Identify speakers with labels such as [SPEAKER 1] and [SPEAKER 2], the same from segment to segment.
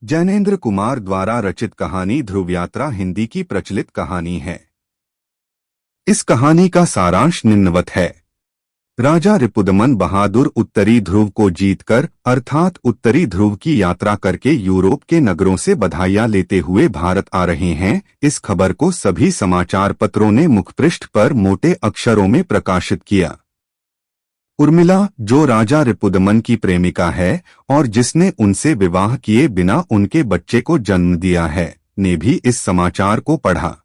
[SPEAKER 1] जैनेन्द्र कुमार द्वारा रचित कहानी ध्रुव यात्रा हिंदी की प्रचलित कहानी है। इस कहानी का सारांश निम्नवत है। राजा रिपुदमन बहादुर उत्तरी ध्रुव को जीतकर अर्थात उत्तरी ध्रुव की यात्रा करके यूरोप के नगरों से बधाइयां लेते हुए भारत आ रहे हैं। इस खबर को सभी समाचार पत्रों ने मुखपृष्ठ पर मोटे अक्षरों में प्रकाशित किया। उर्मिला, जो राजा रिपुदमन की प्रेमिका है और जिसने उनसे विवाह किए बिना उनके बच्चे को जन्म दिया है, ने भी इस समाचार को पढ़ा।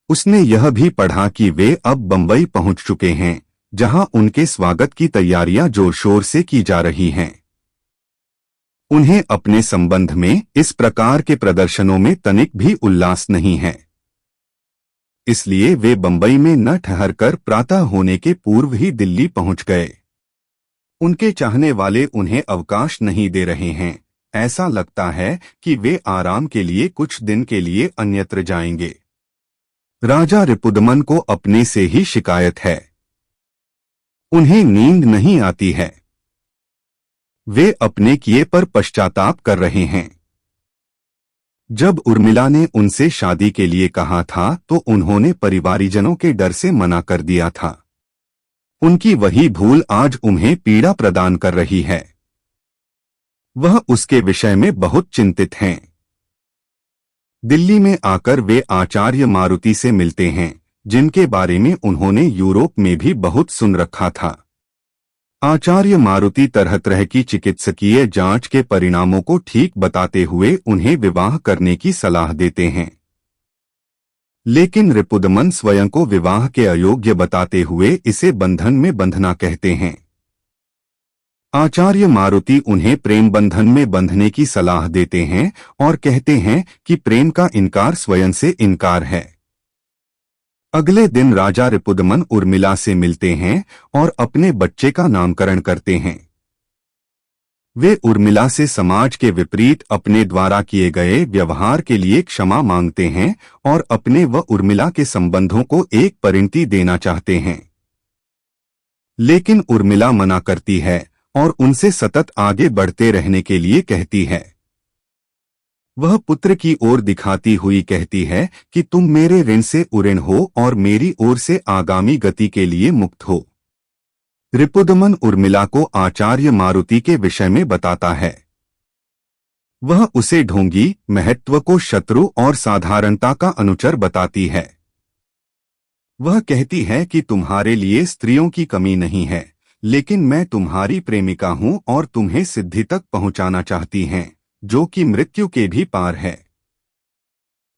[SPEAKER 1] उसने यह भी पढ़ा कि वे अब बंबई पहुंच चुके हैं, जहां उनके स्वागत की तैयारियां जोर शोर से की जा रही हैं। उन्हें अपने संबंध में इस प्रकार के प्रदर्शनों में तनिक भी उल्लास नहीं है। इसलिए वे बंबई में न ठहरकर प्रातः होने के पूर्व ही दिल्ली पहुंच गए। उनके चाहने वाले उन्हें अवकाश नहीं दे रहे हैं। ऐसा लगता है कि वे आराम के लिए कुछ दिन के लिए अन्यत्र जाएंगे। राजा रिपुदमन को अपने से ही शिकायत है। उन्हें नींद नहीं आती है। वे अपने किए पर पश्चाताप कर रहे हैं। जब उर्मिला ने उनसे शादी के लिए कहा था तो उन्होंने परिवारीजनों के डर से मना कर दिया था। उनकी वही भूल आज उन्हें पीड़ा प्रदान कर रही है। वह उसके विषय में बहुत चिंतित हैं। दिल्ली में आकर वे आचार्य मारुति से मिलते हैं, जिनके बारे में उन्होंने यूरोप में भी बहुत सुन रखा था। आचार्य मारुति तरह तरह की चिकित्सकीय जांच के परिणामों को ठीक बताते हुए उन्हें विवाह करने की सलाह देते हैं। लेकिन रिपुदमन स्वयं को विवाह के अयोग्य बताते हुए इसे बंधन में बंधना कहते हैं। आचार्य मारुति उन्हें प्रेम बंधन में बंधने की सलाह देते हैं और कहते हैं कि प्रेम का इनकार स्वयं से इनकार है। अगले दिन राजा रिपुदमन उर्मिला से मिलते हैं और अपने बच्चे का नामकरण करते हैं। वे उर्मिला से समाज के विपरीत अपने द्वारा किए गए व्यवहार के लिए क्षमा मांगते हैं और अपने व उर्मिला के संबंधों को एक परिणति देना चाहते हैं। लेकिन उर्मिला मना करती है और उनसे सतत आगे बढ़ते रहने के लिए कहती है। वह पुत्र की ओर दिखाती हुई कहती है कि तुम मेरे ऋण से उऋण हो और मेरी ओर से आगामी गति के लिए मुक्त हो। रिपुदमन उर्मिला को आचार्य मारुति के विषय में बताता है। वह उसे ढोंगी, महत्व को शत्रु और साधारणता का अनुचर बताती है। वह कहती है कि तुम्हारे लिए स्त्रियों की कमी नहीं है, लेकिन मैं तुम्हारी प्रेमिका हूं और तुम्हें सिद्धि तक पहुंचाना चाहती हैं, जो कि मृत्यु के भी पार है।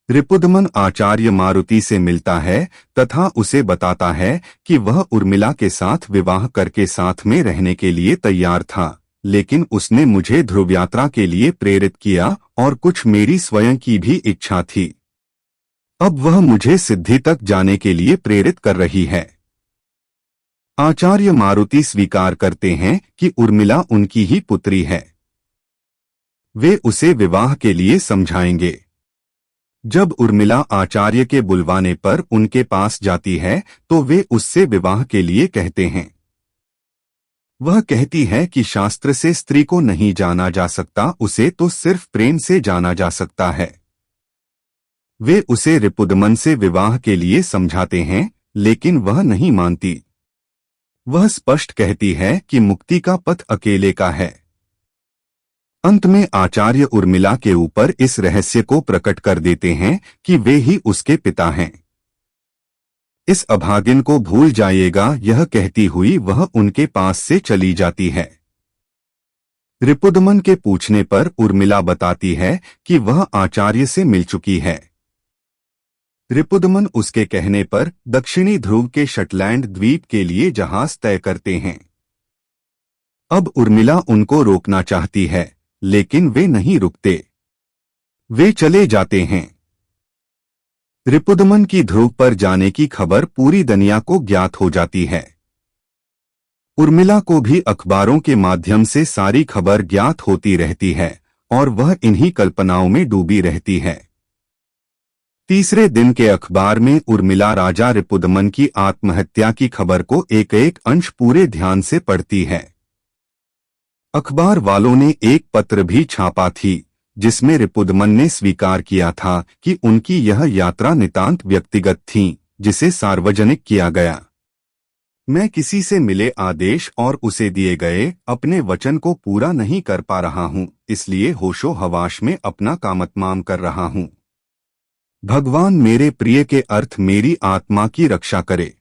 [SPEAKER 1] रिपुदमन आचार्य मारुति से मिलता है तथा उसे बताता है कि वह उर्मिला के साथ विवाह करके साथ में रहने के लिए तैयार था, लेकिन उसने मुझे ध्रुव यात्रा के लिए प्रेरित किया और कुछ मेरी स्वयं की भी इच्छा थी। अब वह मुझे सिद्धि तक जाने के लिए प्रेरित कर रही है। आचार्य मारुति स्वीकार करते हैं कि उर्मिला उनकी ही पुत्री है। वे उसे विवाह के लिए समझाएंगे। जब उर्मिला आचार्य के बुलवाने पर उनके पास जाती है तो वे उससे विवाह के लिए कहते हैं। वह कहती है कि शास्त्र से स्त्री को नहीं जाना जा सकता, उसे तो सिर्फ प्रेम से जाना जा सकता है। वे उसे रिपुदमन से विवाह के लिए समझाते हैं, लेकिन वह नहीं मानती। वह स्पष्ट कहती है कि मुक्ति का पथ अकेले का है। अंत में आचार्य उर्मिला के ऊपर इस रहस्य को प्रकट कर देते हैं कि वे ही उसके पिता हैं। इस अभागिन को भूल जाइएगा, यह कहती हुई वह उनके पास से चली जाती है। रिपुदमन के पूछने पर उर्मिला बताती है कि वह आचार्य से मिल चुकी है। रिपुदमन उसके कहने पर दक्षिणी ध्रुव के शटलैंड द्वीप के लिए जहाज तय करते हैं। अब उर्मिला उनको रोकना चाहती है, लेकिन वे नहीं रुकते। वे चले जाते हैं। रिपुदमन की ध्रुव पर जाने की खबर पूरी दुनिया को ज्ञात हो जाती है। उर्मिला को भी अखबारों के माध्यम से सारी खबर ज्ञात होती रहती है और वह इन्हीं कल्पनाओं में डूबी रहती है। तीसरे दिन के अखबार में उर्मिला राजा रिपुदमन की आत्महत्या की खबर को एक एक अंश पूरे ध्यान से पढ़ती है। अखबार वालों ने एक पत्र भी छापा थी, जिसमें रिपुदमन ने स्वीकार किया था कि उनकी यह यात्रा नितांत व्यक्तिगत थी, जिसे सार्वजनिक किया गया। मैं किसी से मिले आदेश और उसे दिए गए अपने वचन को पूरा नहीं कर पा रहा हूँ, इसलिए होशो हवाश में अपना कामतमाम कर रहा हूँ। भगवान मेरे प्रिय के अर्थ मेरी आत्मा की रक्षा करे।